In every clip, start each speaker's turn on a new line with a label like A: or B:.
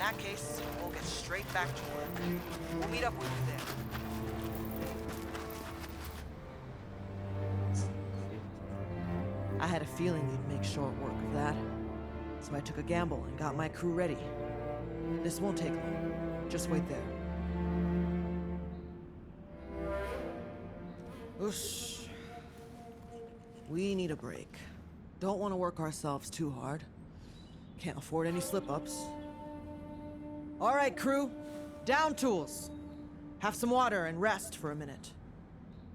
A: that case, we'll get straight back to work. We'll meet up with you there.
B: I had a feeling you'd make short work of that. So I took a gamble and got my crew ready. This won't take long. Just wait there. Whoosh. We need a break. Don't want to work ourselves too hard. Can't afford any slip-ups. All right, crew. Down tools. Have some water and rest for a minute.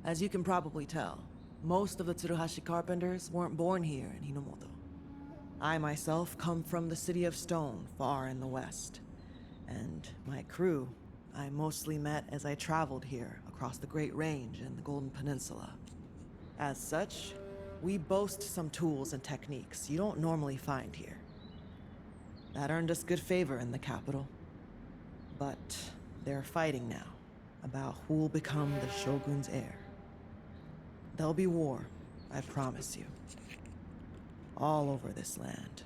B: As you can probably tell, most of the Tsuruhashi carpenters weren't born here in Hinomoto. I myself come from the city of Stone, far in the west. And my crew, I mostly met as I traveled here across the Great Range and the Golden Peninsula. As such, we boast some tools and techniques you don't normally find here. That earned us good favor in the capital. But they're fighting now about who'll become the Shogun's heir. There'll be war, I promise you. All over this land.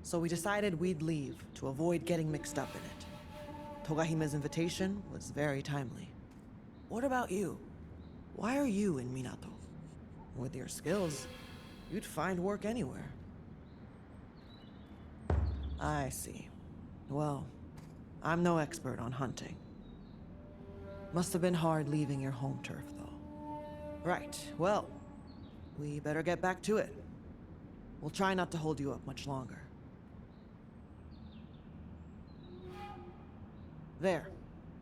B: So we decided we'd leave to avoid getting mixed up in it. Togahime's invitation was very timely. What about you? Why are you in Minato? With your skills, you'd find work anywhere. I see. Well, I'm no expert on hunting. Must have been hard leaving your home turf, though. Right, well, we better get back to it. We'll try not to hold you up much longer. There,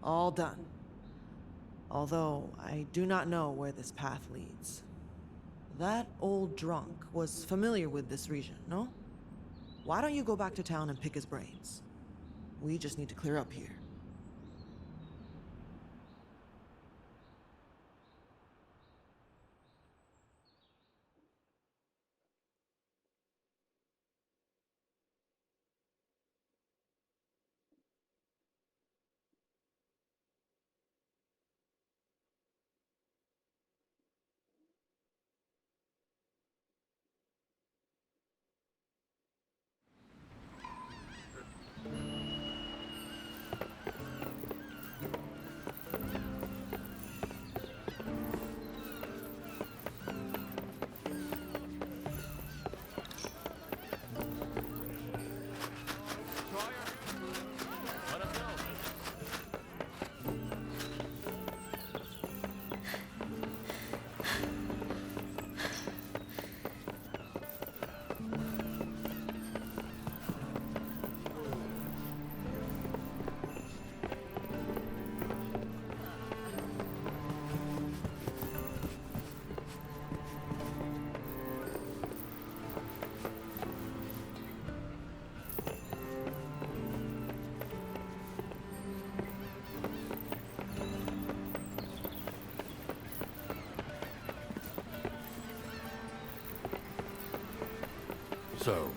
B: all done. Although, I do not know where this path leads. That old drunk was familiar with this region, no? Why don't you go back to town and pick his brains? We just need to clear up here.
C: So,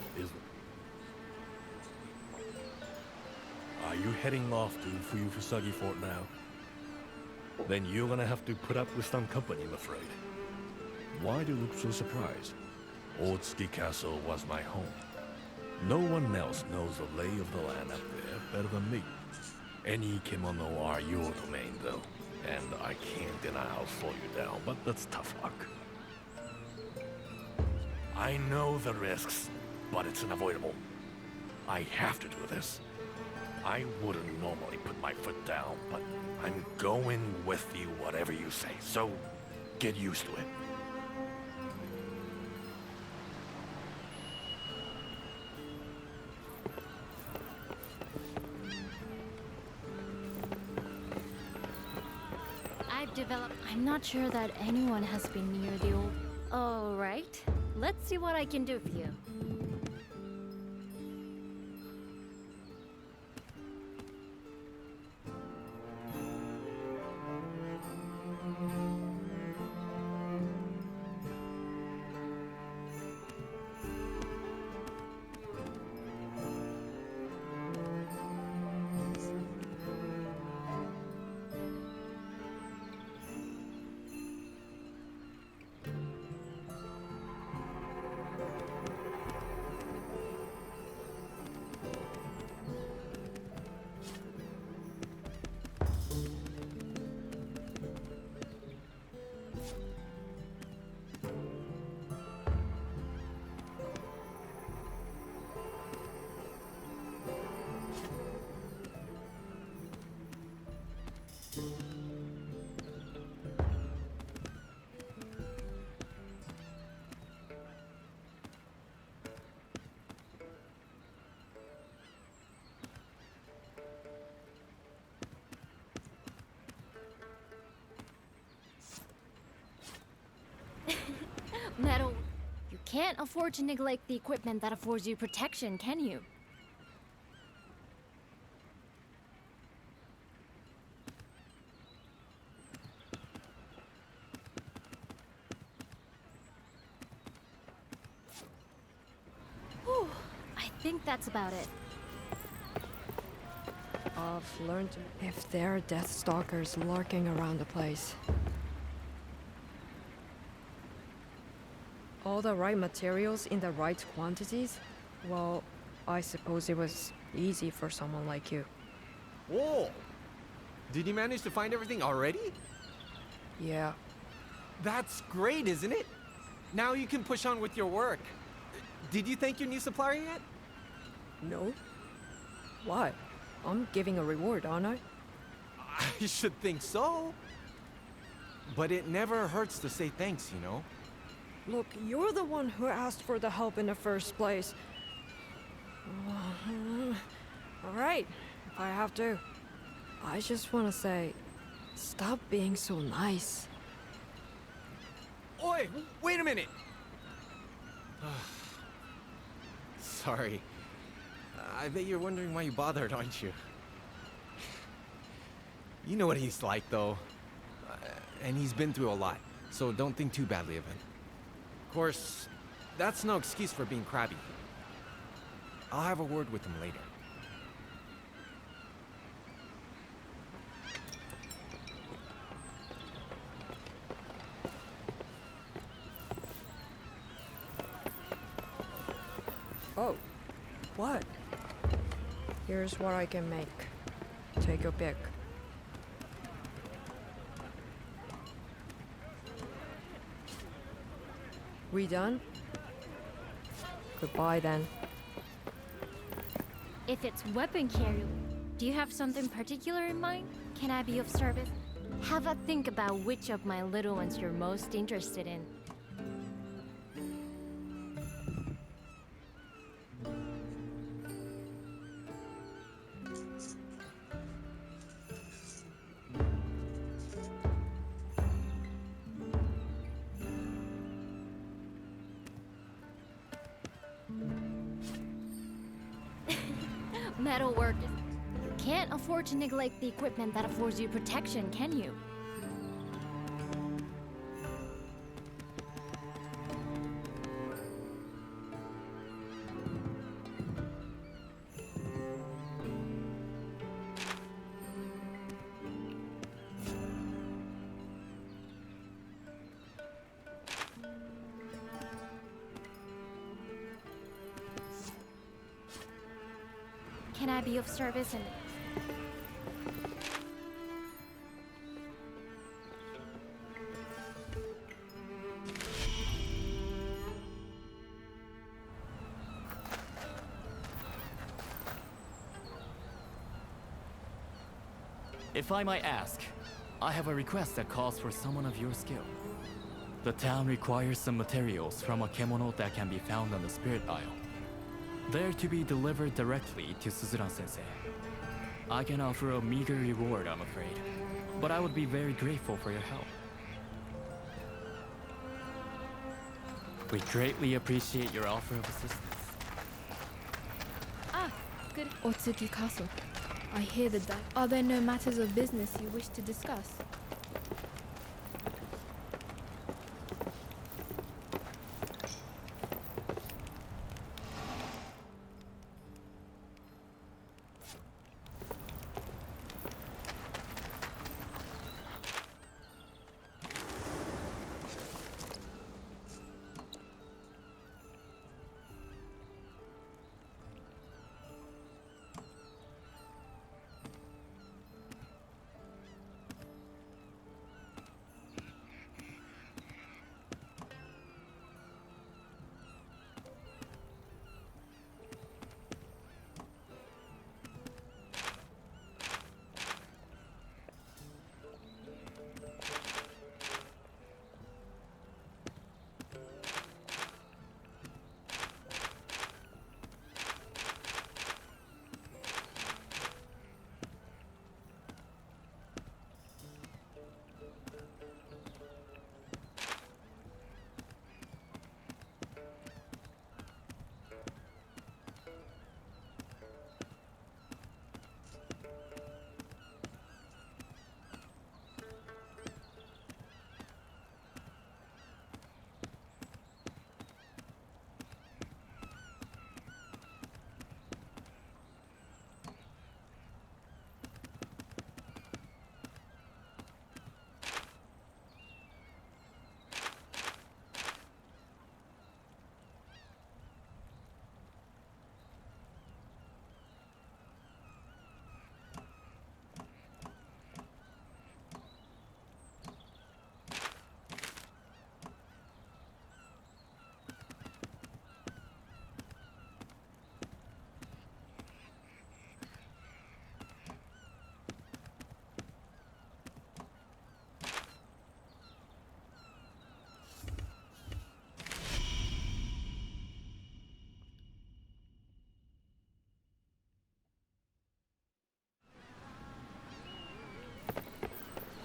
C: are you heading off to Fuyufusagi Fort now? Then you're gonna have to put up with some company, I'm afraid. Why do you look so surprised? Otsuki Castle was my home. No one else knows the lay of the land up there better than me. Any kimono are your domain, though. And I can't deny I'll slow you down, but that's tough luck. I know the risks, but it's unavoidable. I have to do this. I wouldn't normally put my foot down, but I'm going with you whatever you say, so get used to it.
D: I'm not sure that anyone has been near the old... All right, let's see what I can do for you. Metal, you can't afford to neglect the equipment that affords you protection, can you? Whew, I think that's about it.
E: I've learned if there are Death Stalkers lurking around the place. All the right materials in the right quantities? Well, I suppose it was easy for someone like you.
F: Whoa! Did you manage to find everything already?
E: Yeah.
F: That's great, isn't it? Now you can push on with your work. Did you thank your new supplier yet?
E: No? Why? I'm giving a reward, aren't I?
F: I should think so. But it never hurts to say thanks, you know?
E: Look, you're the one who asked for the help in the first place. Alright, if I have to. I just want to say, stop being so nice.
F: Oi, wait a minute! Sorry. I bet you're wondering why you bothered, aren't you? You know what he's like, though. And he's been through a lot, so don't think too badly of him. Of course, that's no excuse for being crabby. I'll have a word with him later.
E: Oh, what? Here's what I can make. Take a pick. We done? Goodbye then.
D: If it's weapon carrier, do you have something particular in mind? Can I be of service? Have a think about which of my little ones you're most interested in. Metal workers, you can't afford to neglect the equipment that affords you protection, can you? Can I be of service in...
G: If I might ask, I have a request that calls for someone of your skill. The town requires some materials from a kemono that can be found on the Spirit Isle. They're to be delivered directly to Suzuran-sensei. I can offer a meager reward, I'm afraid, but I would be very grateful for your help. We greatly appreciate your offer of assistance.
D: Ah, good.
H: Otsuki Castle. I hear that. Are there no matters of business you wish to discuss?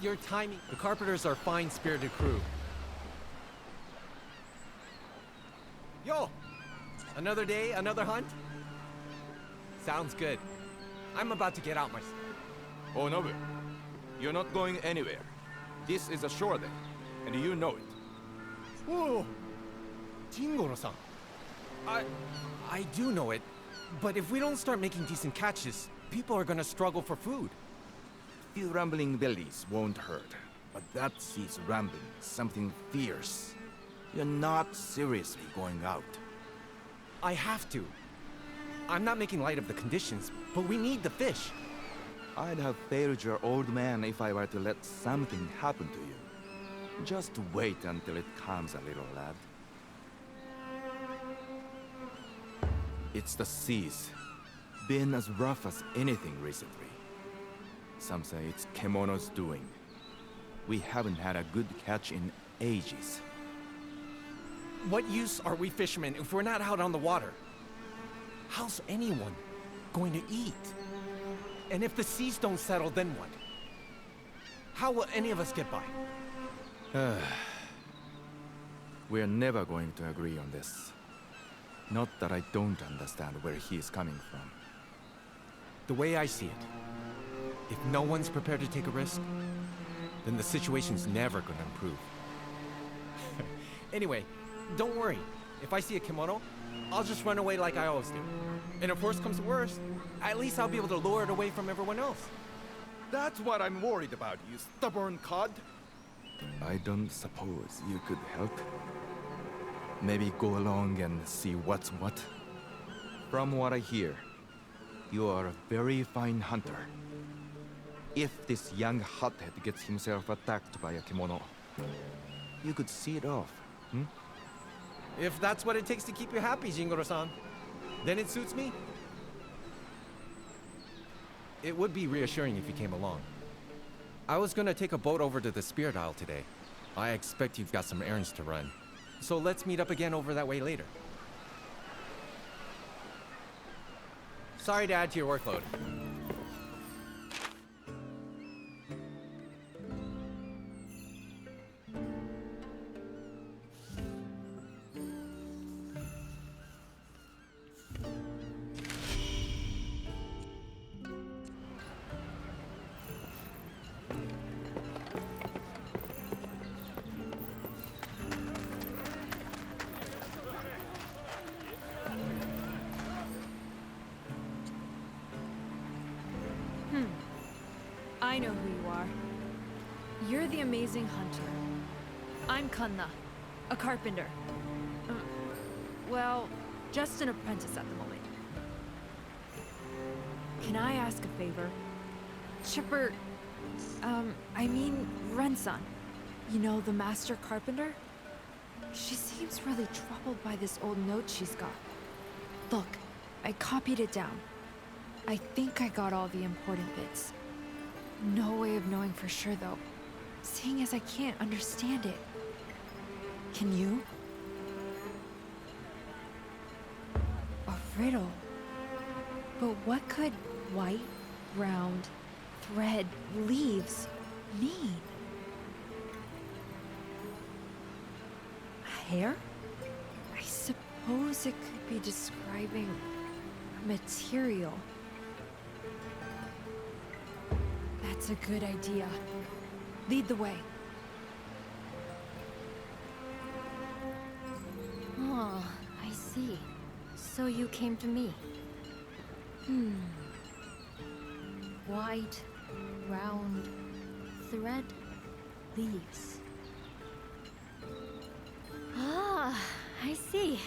F: Your timing. The Carpenters are a fine-spirited crew. Yo! Another day, another hunt? Sounds good. I'm about to get out myself.
I: Oh, Nobu, you're not going anywhere. This is a shore day, and you know it.
F: Whoa! Jingoro-san. I do know it, but if we don't start making decent catches, people are gonna struggle for food.
I: Few rumbling bellies won't hurt, but that sea's rambling something fierce. You're not seriously going out.
F: I have to. I'm not making light of the conditions, but we need the fish.
I: I'd have failed your old man if I were to let something happen to you. Just wait until it comes a little, lad. It's the seas. Been as rough as anything recently. Some say it's Kemono's doing. We haven't had a good catch in ages.
F: What use are we fishermen if we're not out on the water? How's anyone going to eat? And if the seas don't settle, then what? How will any of us get by?
I: We're never going to agree on this. Not that I don't understand where he is coming from.
F: The way I see it, if no one's prepared to take a risk, then the situation's never going to improve. Anyway, don't worry. If I see a kimono, I'll just run away like I always do. And if worst comes to worst, at least I'll be able to lure it away from everyone else.
I: That's what I'm worried about, you stubborn cod. I don't suppose you could help. Maybe go along and see what's what. From what I hear, you are a very fine hunter. If this young hothead gets himself attacked by a kimono, you could see it off, hmm?
F: If that's what it takes to keep you happy, Jingoro-san, then it suits me. It would be reassuring if you came along. I was gonna take a boat over to the Spirit Isle today. I expect you've got some errands to run. So let's meet up again over that way later. Sorry to add to your workload.
E: I know who you are. You're the amazing hunter. I'm Kanna, a carpenter. Well, just an apprentice at the moment. Can I ask a favor? Chipper, I mean Ren-san. You know, the master carpenter? She seems really troubled by this old note she's got. Look, I copied it down. I think I got all the important bits. No way of knowing for sure, though, seeing as I can't understand it. Can you? A riddle. But what could white, round, thread, leaves mean? Hair? I suppose it could be describing a material. That's a good idea. Lead the way.
D: Oh, I see. So you came to me. White, round, thread, leaves. Ah, I see.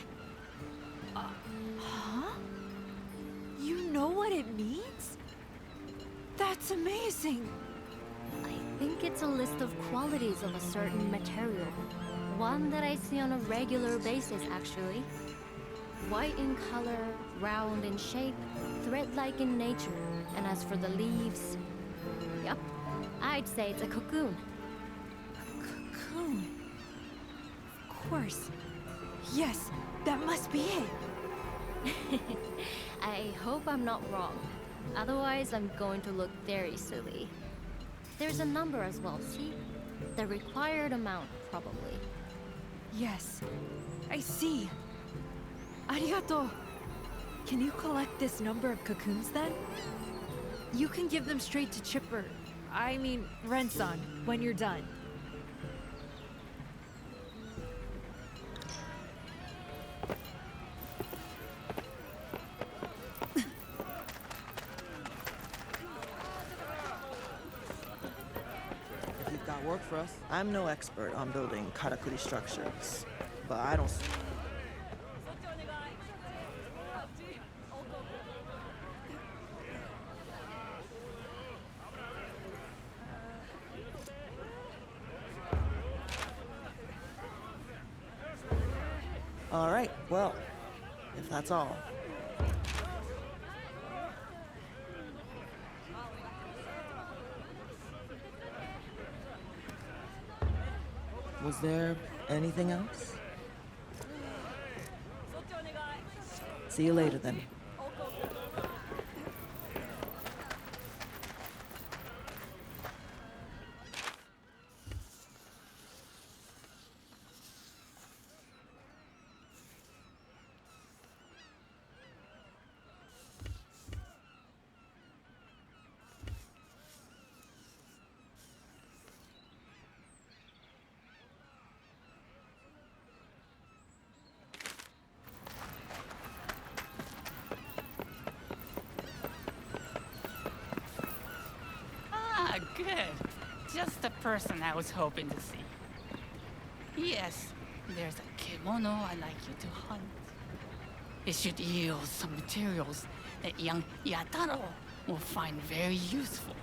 E: Huh? You know what it means? That's amazing!
D: I think it's a list of qualities of a certain material. One that I see on a regular basis, actually. White in color, round in shape, thread-like in nature. And as for the leaves... Yep, I'd say it's a cocoon.
E: A cocoon? Of course. Yes, that must be it.
D: I hope I'm not wrong. Otherwise, I'm going to look very silly. There's a number as well, see? The required amount, probably.
E: Yes, I see. Arigato. Can you collect this number of cocoons then? You can give them straight to Chipper. I mean, Renson, when you're done.
B: If you've got work for us, I'm no expert on building karakuri structures, but I don't. All right, well, if that's all. Was there anything else? See you later then.
J: Ah, good. Just the person I was hoping to see. Yes, there's a kimono I'd like you to hunt. It should yield some materials that young Yataro will find very useful.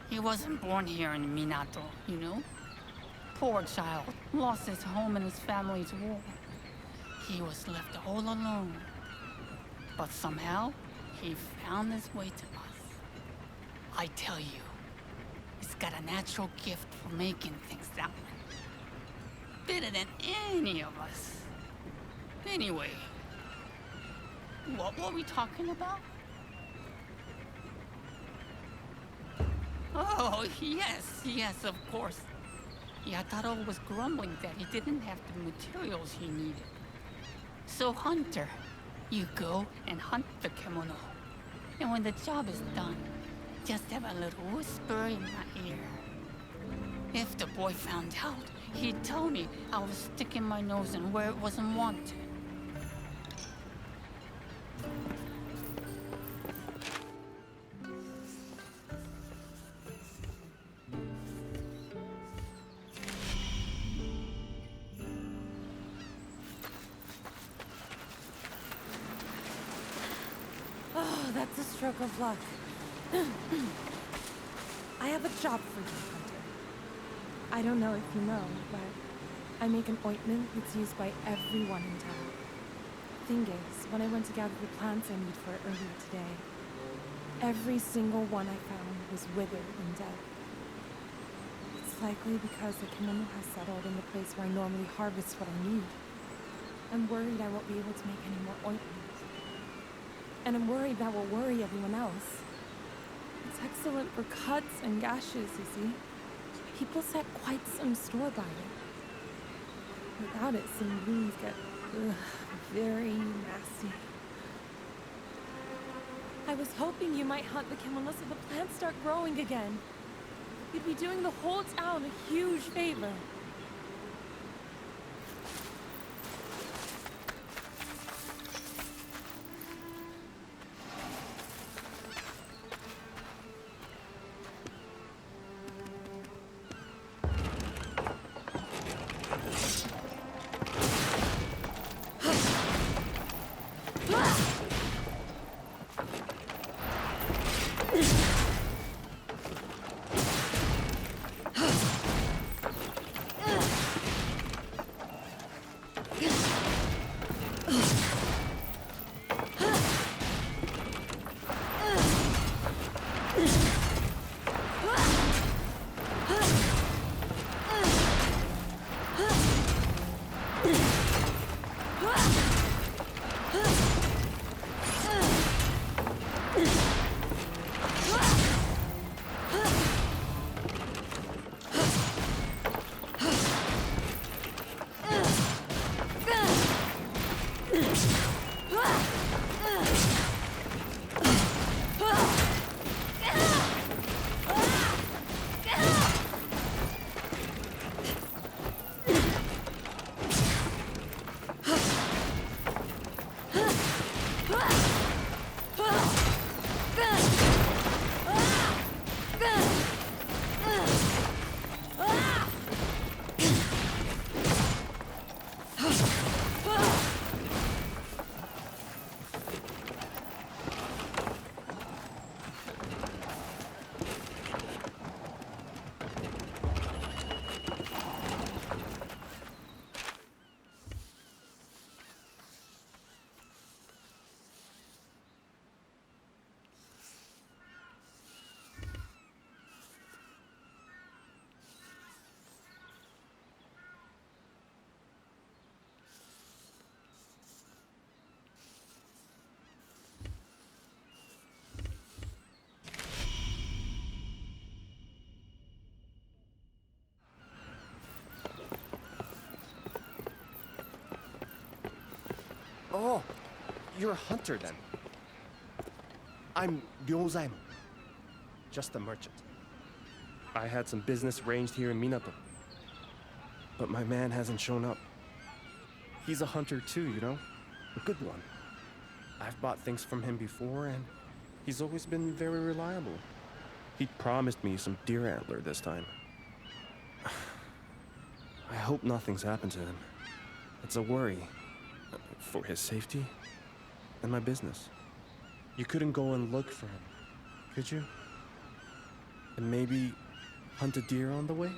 J: He wasn't born here in Minato, you know? Poor child, lost his home in his family's war. He was left all alone. But somehow, he found his way to us. I tell you, he's got a natural gift for making things that way. Better than any of us. Anyway, what were we talking about? Oh, yes, of course. Yataro was grumbling that he didn't have the materials he needed. So, Hunter, you go and hunt the kimono. And when the job is done, just have a little whisper in my ear. If the boy found out, he'd tell me I was sticking my nose in where it wasn't wanted.
E: Oh, that's a stroke of luck. I have a job for you, Hunter. I don't know if you know, but I make an ointment that's used by everyone in town. Thing is, when I went to gather the plants I need for it earlier today, every single one I found was withered and dead. It's likely because the kimono has settled in the place where I normally harvest what I need. I'm worried I won't be able to make any more ointment. And I'm worried that will worry everyone else. It's excellent for cuts and gashes, you see. People set quite some store by it. Without it, some wounds get very nasty. I was hoping you might hunt the kimono so the plants start growing again. You'd be doing the whole town a huge favor.
K: Oh, you're a hunter then. I'm wh12, just a merchant. I had some business arranged here in Minato, but my man hasn't shown up. He's a hunter too, you know? A good one. I've bought things from him before, and he's always been very reliable. He promised me some deer antler this time. I hope nothing's happened to him. It's a worry. For his safety and my business. You couldn't go and look for him, could you? And maybe hunt a deer on the way?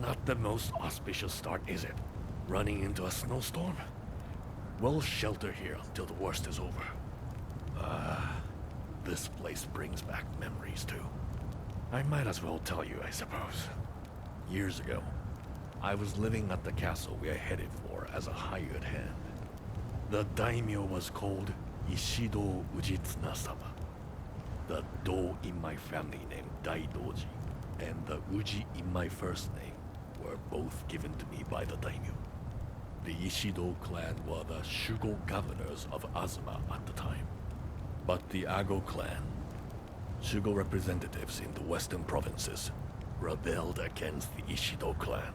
C: Not the most auspicious start, is it? Running into a snowstorm? We'll shelter here until the worst is over. This place brings back memories too. I might as well tell you, I suppose. Years ago, I was living at the castle we are headed for as a hired hand. The daimyo was called Ishido Ujitsuna-sama. The Do in my family named Daidoji, and the Uji in my first name were both given to me by the daimyo. The Ishido clan were the Shugo governors of Azuma at the time. But the Ago clan, Shugo representatives in the western provinces, rebelled against the Ishido clan.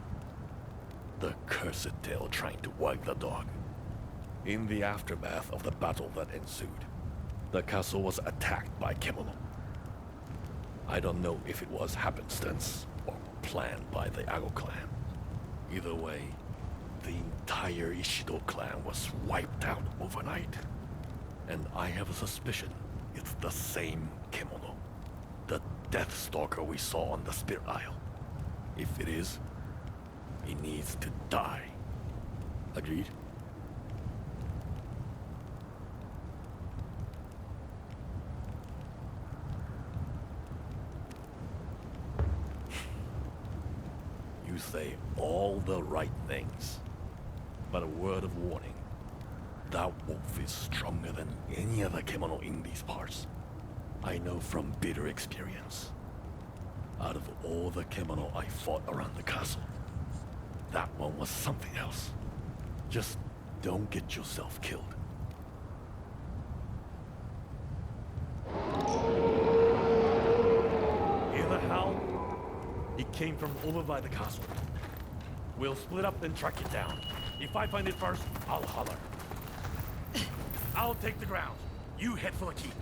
C: The cursed tale trying to wag the dog. In the aftermath of the battle that ensued, the castle was attacked by Kemono. I don't know if it was happenstance or planned by the Ago clan. Either way, the entire Ishido clan was wiped out overnight. And I have a suspicion it's the same Kemono, the Death Stalker we saw on the Spirit Isle. If it is, he needs to die. Agreed? You say all the right things, but a word of warning. That wolf is stronger than any other Kemono in these parts. I know from bitter experience. Out of all the Kemono I fought around the castle, that one was something else. Just don't get yourself killed. Hear the howl? It came from over by the castle. We'll split up and track it down. If I find it first, I'll holler. I'll take the ground. You head for the keep.